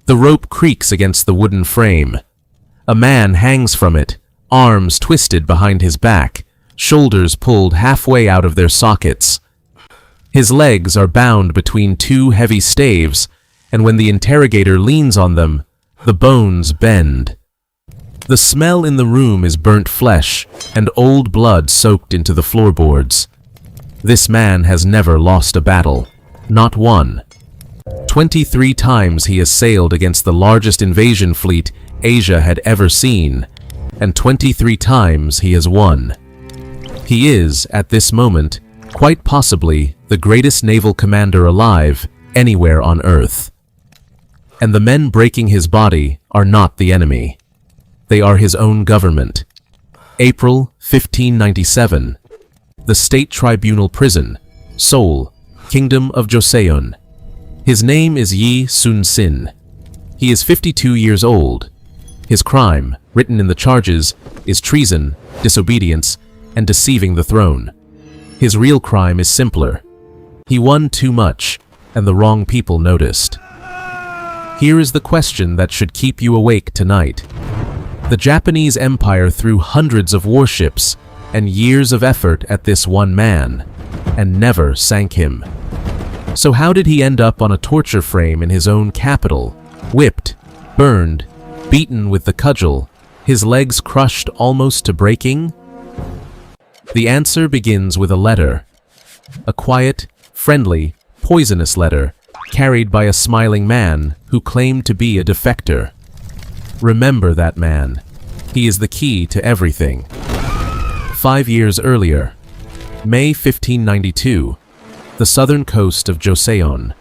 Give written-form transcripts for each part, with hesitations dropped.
The rope creaks against the wooden frame. A man hangs from it, arms twisted behind his back, shoulders pulled halfway out of their sockets. His legs are bound between two heavy staves, and when the interrogator leans on them, the bones bend. The smell in the room is burnt flesh and old blood soaked into the floorboards. This man has never lost a battle, not one. 23 times he has sailed against the largest invasion fleet Asia had ever seen, and 23 times he has won. He is, at this moment, quite possibly the greatest naval commander alive anywhere on Earth. And the men breaking his body are not the enemy. They are his own government. April 1597. The State Tribunal Prison, Seoul, Kingdom of Joseon. His name is Yi Sun-sin. He is 52 years old. His crime, written in the charges, is treason, disobedience, and deceiving the throne. His real crime is simpler. He won too much, and the wrong people noticed. Here is the question that should keep you awake tonight. The Japanese Empire threw hundreds of warships and years of effort at this one man, and never sank him. So how did he end up on a torture frame in his own capital, whipped, burned, beaten with the cudgel, his legs crushed almost to breaking? The answer begins with a letter. A quiet, friendly, poisonous letter, carried by a smiling man who claimed to be a defector. Remember that man. He is the key to everything. 5 years earlier, May 1592, the southern coast of Joseon.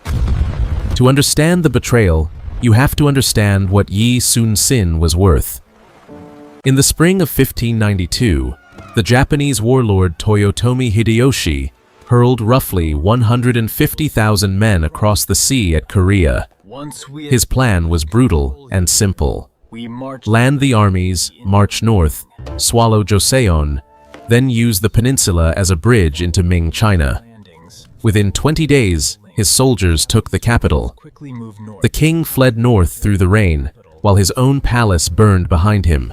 To understand the betrayal, you have to understand what Yi Sun-sin was worth. In the spring of 1592, the Japanese warlord Toyotomi Hideyoshi hurled roughly 150,000 men across the sea at Korea. His plan was brutal and simple. Land the armies, march north, swallow Joseon, then use the peninsula as a bridge into Ming China. Within 20 days, his soldiers took the capital. The king fled north through the rain, while his own palace burned behind him.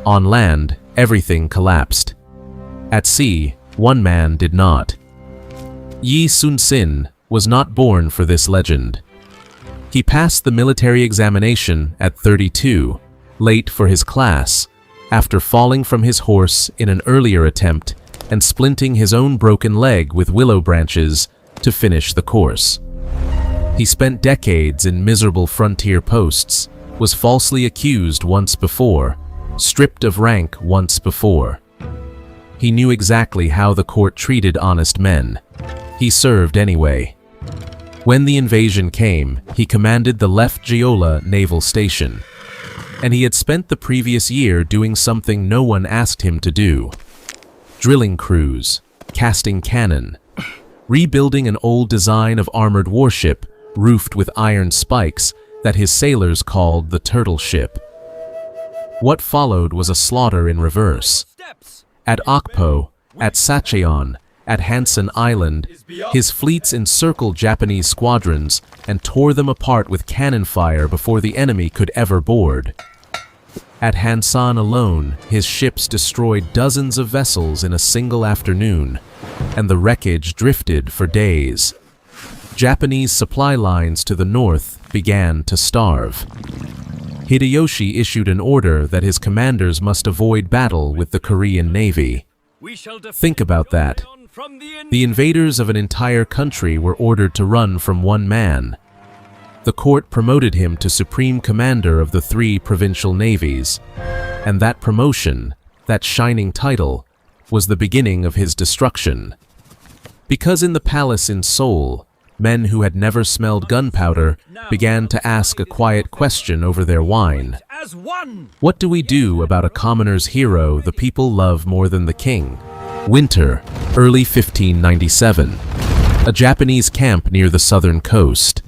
On land, everything collapsed. At sea, one man did not. Yi Sun-sin was not born for this legend. He passed the military examination at 32, late for his class, after falling from his horse in an earlier attempt and splinting his own broken leg with willow branches to finish the course. He spent decades in miserable frontier posts, was falsely accused once before, stripped of rank once before. He knew exactly how the court treated honest men. He served anyway. When the invasion came, he commanded the Left Jeolla naval station. And he had spent the previous year doing something no one asked him to do. Drilling crews, casting cannon, rebuilding an old design of armored warship roofed with iron spikes that his sailors called the turtle ship. What followed was a slaughter in reverse. At Okpo, at Sacheon, at Hansen Island, his fleets encircled Japanese squadrons and tore them apart with cannon fire before the enemy could ever board. At Hansan alone, his ships destroyed dozens of vessels in a single afternoon, and the wreckage drifted for days. Japanese supply lines to the north began to starve. Hideyoshi issued an order that his commanders must avoid battle with the Korean Navy. Think about that. The invaders of an entire country were ordered to run from one man. The court promoted him to supreme commander of the 3 provincial navies, and that promotion, that shining title, was the beginning of his destruction. Because in the palace in Seoul, men who had never smelled gunpowder began to ask a quiet question over their wine. What do we do about a commoner's hero the people love more than the king? Winter, early 1597. A Japanese camp near the southern coast.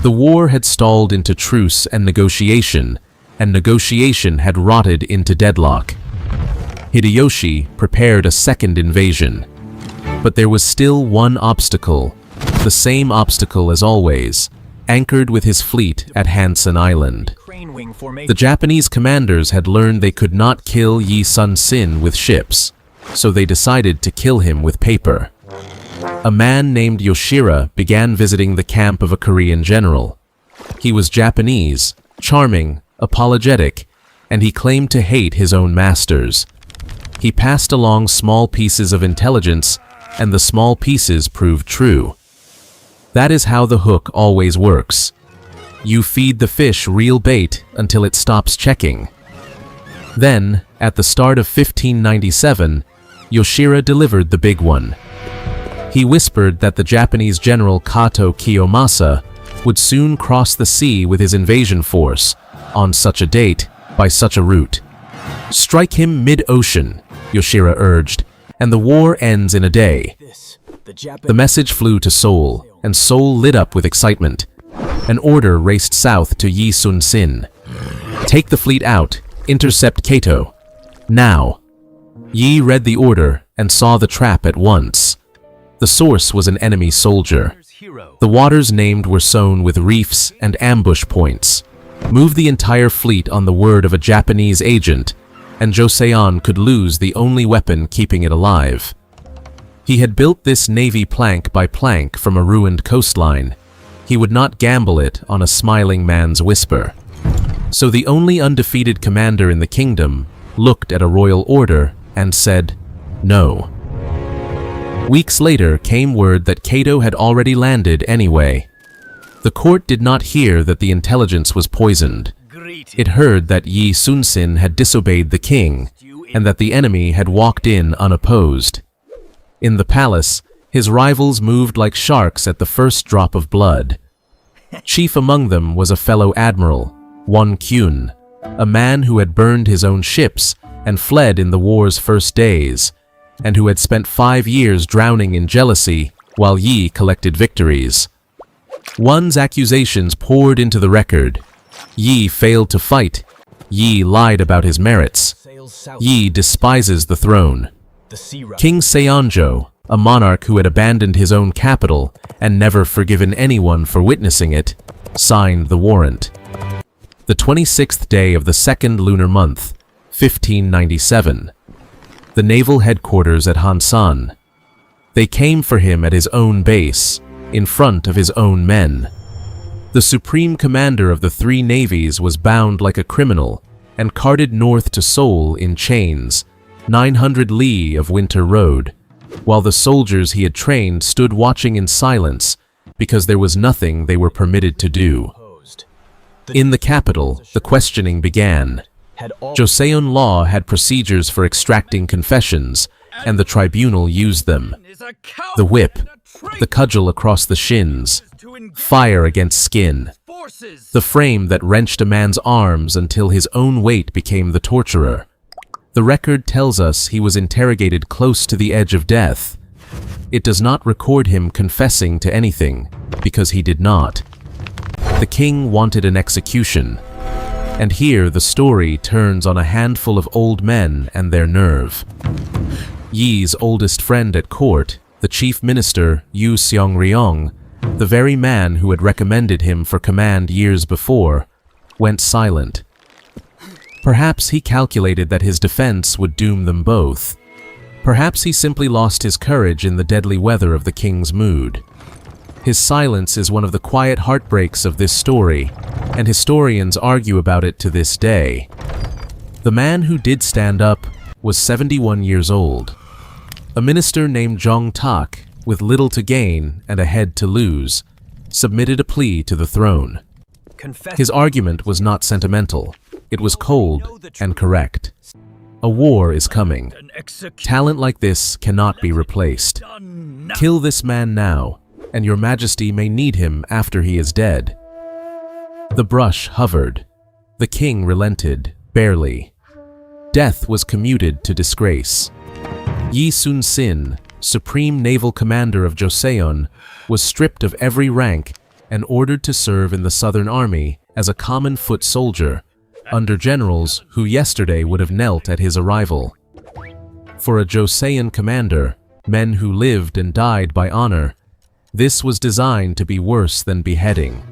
The war had stalled into truce and negotiation had rotted into deadlock. Hideyoshi prepared a second invasion. But there was still one obstacle, the same obstacle as always, anchored with his fleet at Hansen Island. The Japanese commanders had learned they could not kill Yi Sun-sin with ships, so they decided to kill him with paper. A man named Yoshira began visiting the camp of a Korean general. He was Japanese, charming, apologetic, and he claimed to hate his own masters. He passed along small pieces of intelligence, and the small pieces proved true. That is how the hook always works. You feed the fish real bait until it stops checking. Then, at the start of 1597, Yoshira delivered the big one. He whispered that the Japanese general Kato Kiyomasa would soon cross the sea with his invasion force, on such a date, by such a route. Strike him mid-ocean, Yoshira urged, and the war ends in a day. The message flew to Seoul, and Seoul lit up with excitement. An order raced south to Yi Sun-sin. Take the fleet out, intercept Kato. Now. Yi read the order and saw the trap at once. The source was an enemy soldier. The waters named were sown with reefs and ambush points. Move the entire fleet on the word of a Japanese agent, and Joseon could lose the only weapon keeping it alive. He had built this navy plank by plank from a ruined coastline. He would not gamble it on a smiling man's whisper. So the only undefeated commander in the kingdom looked at a royal order and said, no. Weeks later came word that Kato had already landed anyway. The court did not hear that the intelligence was poisoned. It heard that Yi Sun-sin had disobeyed the king, and that the enemy had walked in unopposed. In the palace, his rivals moved like sharks at the first drop of blood. Chief among them was a fellow admiral, Won Kyun, a man who had burned his own ships and fled in the war's first days, and who had spent 5 years drowning in jealousy while Yi collected victories. Won's accusations poured into the record. Yi failed to fight. Yi lied about his merits. Yi despises the throne. King Seonjo, a monarch who had abandoned his own capital and never forgiven anyone for witnessing it, signed the warrant. The 26th day of the second lunar month, 1597. The naval headquarters at Hansan. They came for him at his own base, in front of his own men. The supreme commander of the 3 navies was bound like a criminal and carted north to Seoul in chains, 900 li of winter road, while the soldiers he had trained stood watching in silence because there was nothing they were permitted to do. In the capital, the questioning began. Joseon law had procedures for extracting confessions, and the tribunal used them. The whip, the cudgel across the shins, fire against skin, the frame that wrenched a man's arms until his own weight became the torturer. The record tells us he was interrogated close to the edge of death. It does not record him confessing to anything, because he did not. The king wanted an execution. And here the story turns on a handful of old men and their nerve. Yi's oldest friend at court, the chief minister Yu Seong-ryong, the very man who had recommended him for command years before, went silent. Perhaps he calculated that his defense would doom them both. Perhaps he simply lost his courage in the deadly weather of the king's mood. His silence is one of the quiet heartbreaks of this story, and historians argue about it to this day. The man who did stand up was 71 years old. A minister named Jong Tak, with little to gain and a head to lose, submitted a plea to the throne. His argument was not sentimental. It was cold and correct. A war is coming. Talent like this cannot be replaced. Kill this man now, and your majesty may need him after he is dead. The brush hovered. The king relented, barely. Death was commuted to disgrace. Yi Sun-sin, supreme naval commander of Joseon, was stripped of every rank and ordered to serve in the Southern Army as a common foot soldier, under generals who yesterday would have knelt at his arrival. For a Joseon commander, men who lived and died by honor, this was designed to be worse than beheading.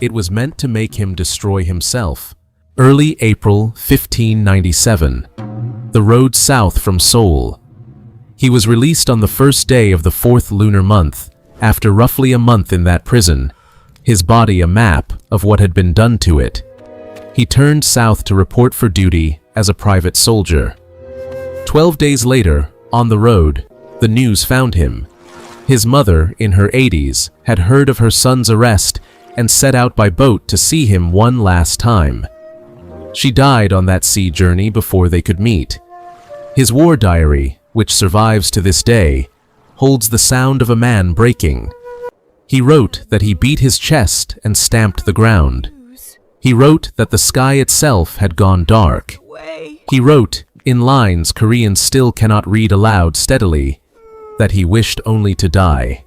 It was meant to make him destroy himself. Early April 1597. The road south from Seoul. He was released on the first day of the 4th lunar month, after roughly a month in that prison, his body a map of what had been done to it. He turned south to report for duty as a private soldier. 12 days later, on the road, the news found him. His mother, in her 80s, had heard of her son's arrest and set out by boat to see him one last time. She died on that sea journey before they could meet. His war diary, which survives to this day, holds the sound of a man breaking. He wrote that he beat his chest and stamped the ground. He wrote that the sky itself had gone dark. He wrote, in lines Koreans still cannot read aloud steadily, that he wished only to die.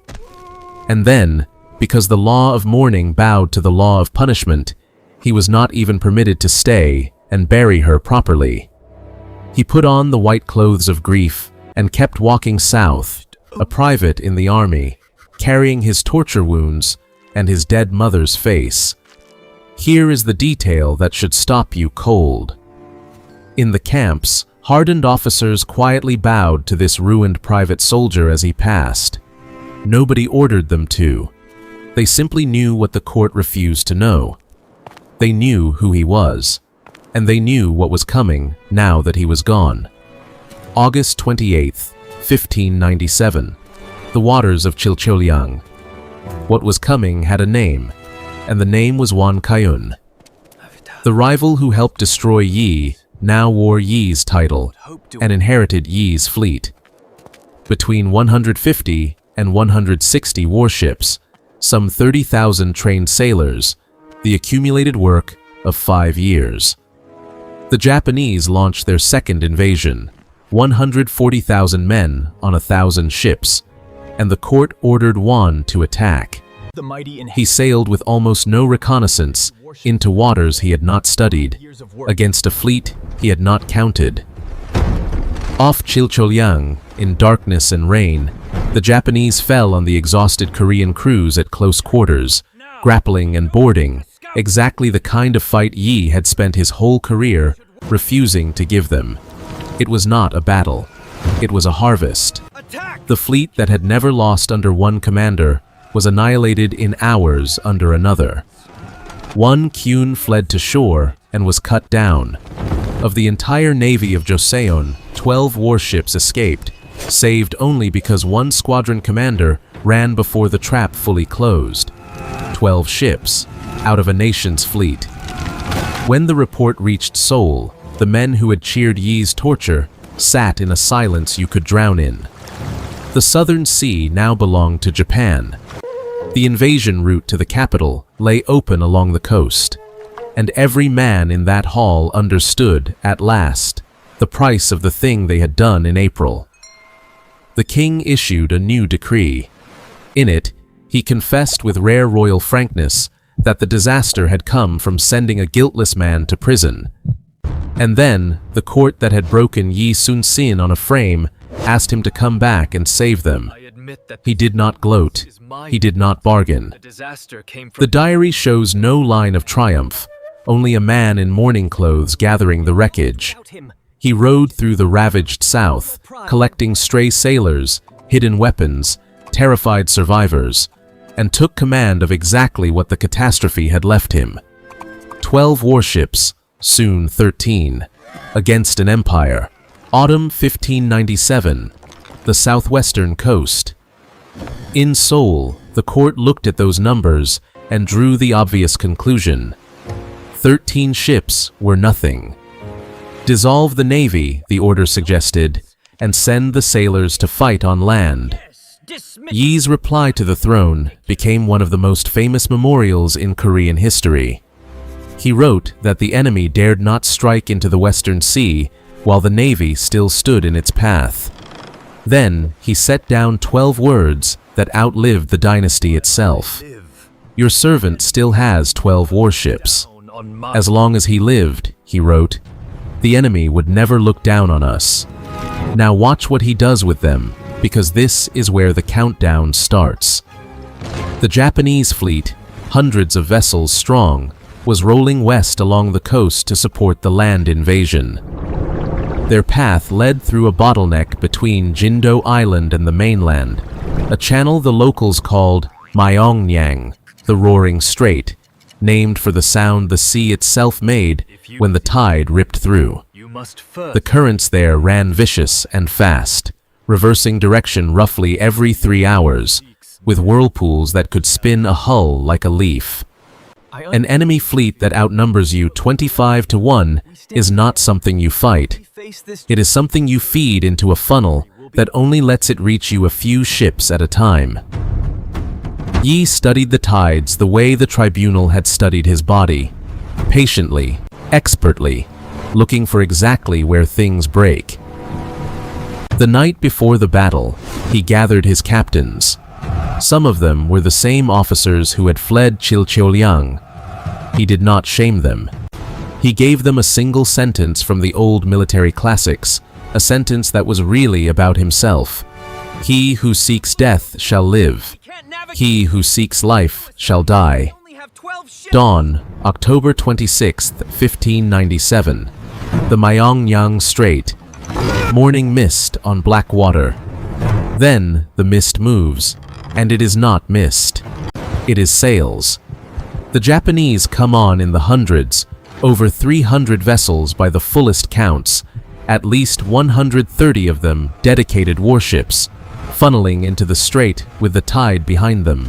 And then, because the law of mourning bowed to the law of punishment, he was not even permitted to stay and bury her properly. He put on the white clothes of grief and kept walking south, a private in the army, carrying his torture wounds and his dead mother's face. Here is the detail that should stop you cold. In the camps, hardened officers quietly bowed to this ruined private soldier as he passed. Nobody ordered them to. They simply knew what the court refused to know. They knew who he was, and they knew what was coming now that he was gone. August 28, 1597. The waters of Chilcheollyang. What was coming had a name, and the name was Wan Kayun. The rival who helped destroy Yi now wore Yi's title and inherited Yi's fleet. Between 150 and 160 warships, some 30,000 trained sailors, the accumulated work of 5 years. The Japanese launched their second invasion, 140,000 men on 1,000 ships, and the court ordered Wan to attack. He sailed with almost no reconnaissance into waters he had not studied, against a fleet he had not counted. Off Chilcheollyang, in darkness and rain, the Japanese fell on the exhausted Korean crews at close quarters, grappling and boarding, exactly the kind of fight Yi had spent his whole career refusing to give them. It was not a battle. It was a harvest. The fleet that had never lost under one commander was annihilated in hours under another. One Kyun fled to shore and was cut down. Of the entire navy of Joseon, 12 warships escaped, saved only because one squadron commander ran before the trap fully closed. 12 ships, out of a nation's fleet. When the report reached Seoul, the men who had cheered Yi's torture sat in a silence you could drown in. The southern sea now belonged to Japan. The invasion route to the capital lay open along the coast, and every man in that hall understood, at last, the price of the thing they had done in April. The king issued a new decree. In it, he confessed with rare royal frankness that the disaster had come from sending a guiltless man to prison. And then, the court that had broken Yi Sun-sin on a frame asked him to come back and save them. He did not gloat. He did not bargain. The diary shows no line of triumph, only a man in mourning clothes gathering the wreckage. He rode through the ravaged south, collecting stray sailors, hidden weapons, terrified survivors, and took command of exactly what the catastrophe had left him. 12 warships, soon 13, against an empire. Autumn 1597, the southwestern coast. In Seoul, the court looked at those numbers and drew the obvious conclusion. 13 ships were nothing. Dissolve the navy, the order suggested, and send the sailors to fight on land. Yi's reply to the throne became one of the most famous memorials in Korean history. He wrote that the enemy dared not strike into the Western Sea while the navy still stood in its path. Then he set down 12 words that outlived the dynasty itself. Your servant still has 12 warships. As long as he lived, he wrote, the enemy would never look down on us. Now watch what he does with them, because this is where the countdown starts. The Japanese fleet, hundreds of vessels strong, was rolling west along the coast to support the land invasion. Their path led through a bottleneck between Jindo Island and the mainland, a channel the locals called Myeongnyang, the Roaring Strait, named for the sound the sea itself made when the tide ripped through. The currents there ran vicious and fast, reversing direction roughly every 3 hours, with whirlpools that could spin a hull like a leaf. An enemy fleet that outnumbers you 25-1 is not something you fight. It is something you feed into a funnel that only lets it reach you a few ships at a time. Yi studied the tides the way the tribunal had studied his body, patiently, expertly, looking for exactly where things break. The night before the battle, he gathered his captains. Some of them were the same officers who had fled Chilcheollyang. He did not shame them. He gave them a single sentence from the old military classics, a sentence that was really about himself. He who seeks death shall live. He who seeks life shall die. Dawn, October 26, 1597. The Myeongnyang Strait. Morning mist on black water. Then the mist moves, and it is not mist. It is sails. The Japanese come on in the hundreds, over 300 vessels by the fullest counts, at least 130 of them dedicated warships, funneling into the strait with the tide behind them.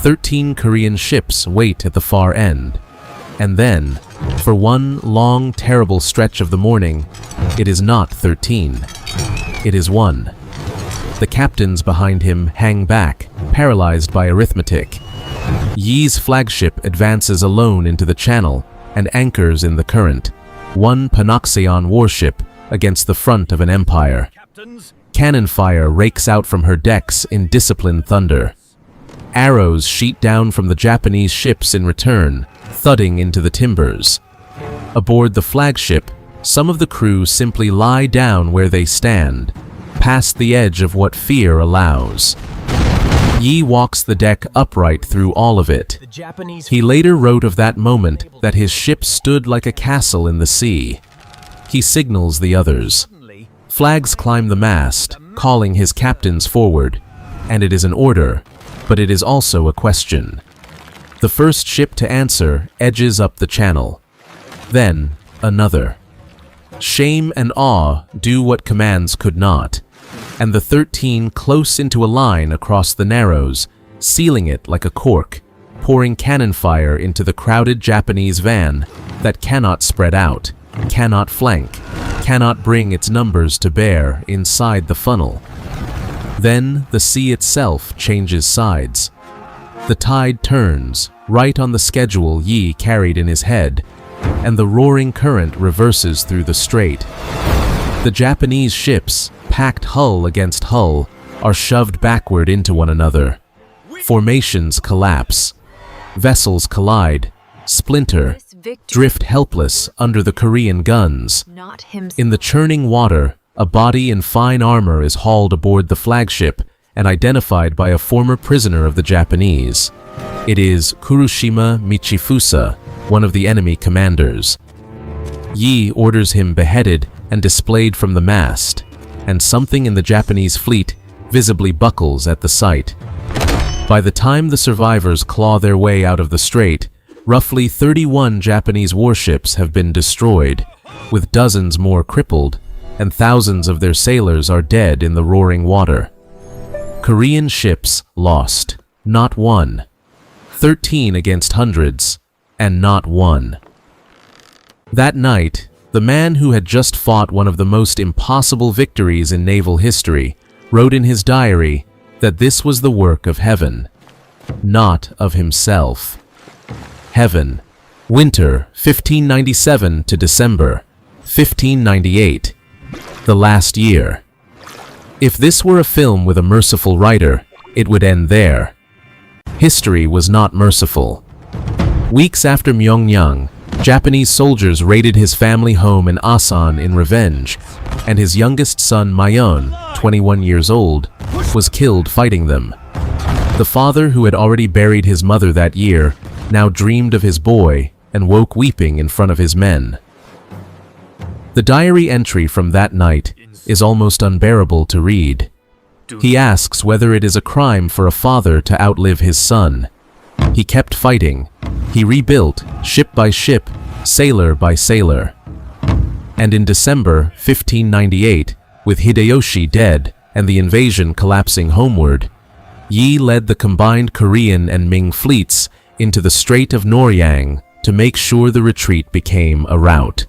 13 Korean ships wait at the far end. And then, for one long, terrible stretch of the morning, it is not 13. It is 1. The captains behind him hang back, paralyzed by arithmetic. Yi's flagship advances alone into the channel and anchors in the current, one Panoxeon warship against the front of an empire. Cannon fire rakes out from her decks in disciplined thunder. Arrows sheet down from the Japanese ships in return, thudding into the timbers. Aboard the flagship, some of the crew simply lie down where they stand, past the edge of what fear allows. Yi walks the deck upright through all of it. He later wrote of that moment that his ship stood like a castle in the sea. He signals the others. Flags climb the mast, calling his captains forward, and it is an order, but it is also a question. The first ship to answer edges up the channel. Then, another. Shame and awe do what commands could not, and the 13 close into a line across the narrows, sealing it like a cork, pouring cannon fire into the crowded Japanese van that cannot spread out, cannot flank, cannot bring its numbers to bear inside the funnel. Then the sea itself changes sides. The tide turns, right on the schedule Yi carried in his head, and the roaring current reverses through the strait. The Japanese ships, packed hull against hull, are shoved backward into one another. Formations collapse. Vessels collide, splinter, drift helpless under the Korean guns. In the churning water, a body in fine armor is hauled aboard the flagship and identified by a former prisoner of the Japanese. It is Kurushima Michifusa, one of the enemy commanders. Yi orders him beheaded and displayed from the mast, and something in the Japanese fleet visibly buckles at the sight. By the time the survivors claw their way out of the strait, roughly 31 Japanese warships have been destroyed, with dozens more crippled, and thousands of their sailors are dead in the roaring water. Korean ships lost, not one. 13 against hundreds, and not one. That night, the man who had just fought one of the most impossible victories in naval history wrote in his diary that this was the work of heaven, not of himself. Heaven, winter 1597 to December 1598, the last year. If this were a film with a merciful writer, it would end there. History was not merciful. Weeks after Myeongnyang, Japanese soldiers raided his family home in Asan in revenge, and his youngest son Myeon, 21 years old, was killed fighting them. The father who had already buried his mother that year now dreamed of his boy and woke weeping in front of his men. The diary entry from that night is almost unbearable to read. He asks whether it is a crime for a father to outlive his son. He kept fighting. He rebuilt, ship by ship, sailor by sailor. And in December 1598, with Hideyoshi dead and the invasion collapsing homeward, Yi led the combined Korean and Ming fleets into the Strait of Myeongnyang to make sure the retreat became a rout.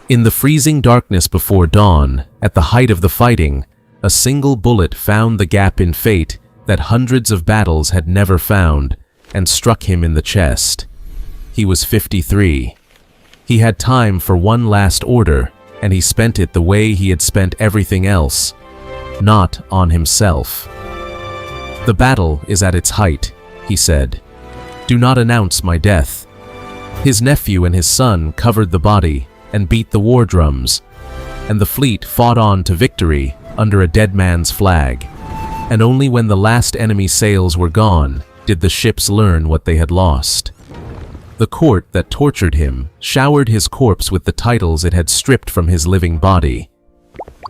In the freezing darkness before dawn, at the height of the fighting, a single bullet found the gap in fate that hundreds of battles had never found and struck him in the chest. He was 53. He had time for one last order, and he spent it the way he had spent everything else, not on himself. "The battle is at its height," he said. "Do not announce my death." His nephew and his son covered the body and beat the war drums, and the fleet fought on to victory under a dead man's flag. And only when the last enemy sails were gone did the ships learn what they had lost. The court that tortured him showered his corpse with the titles it had stripped from his living body.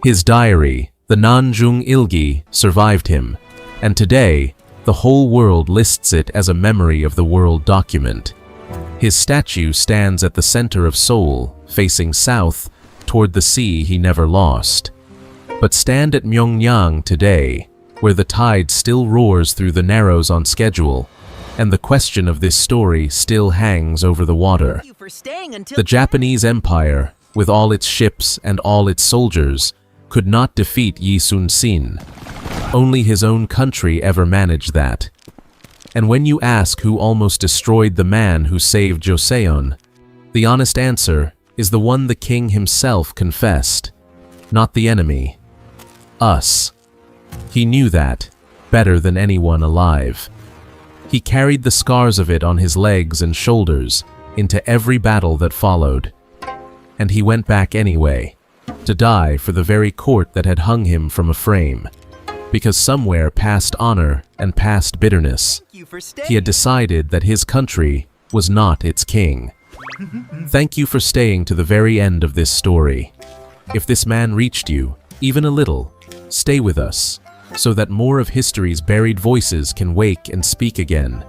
His diary, the Nanjung Ilgi, survived him, and today, the whole world lists it as a memory of the world document. His statue stands at the center of Seoul, facing south, toward the sea he never lost. But stand at Myeongnyang today, where the tide still roars through the narrows on schedule, and the question of this story still hangs over the water. The Japanese Empire, with all its ships and all its soldiers, could not defeat Yi Sun-sin. Only his own country ever managed that. And when you ask who almost destroyed the man who saved Joseon, the honest answer is the one the king himself confessed. Not the enemy. Us. He knew that, better than anyone alive. He carried the scars of it on his legs and shoulders into every battle that followed. And he went back anyway, to die for the very court that had hung him from a frame. Because somewhere past honor and past bitterness, he had decided that his country was not its king. Thank you for staying to the very end of this story. If this man reached you, even a little, stay with us, so that more of history's buried voices can wake and speak again.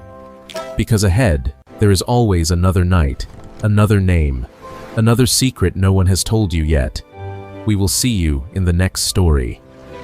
Because ahead, there is always another night, another name, another secret no one has told you yet. We will see you in the next story.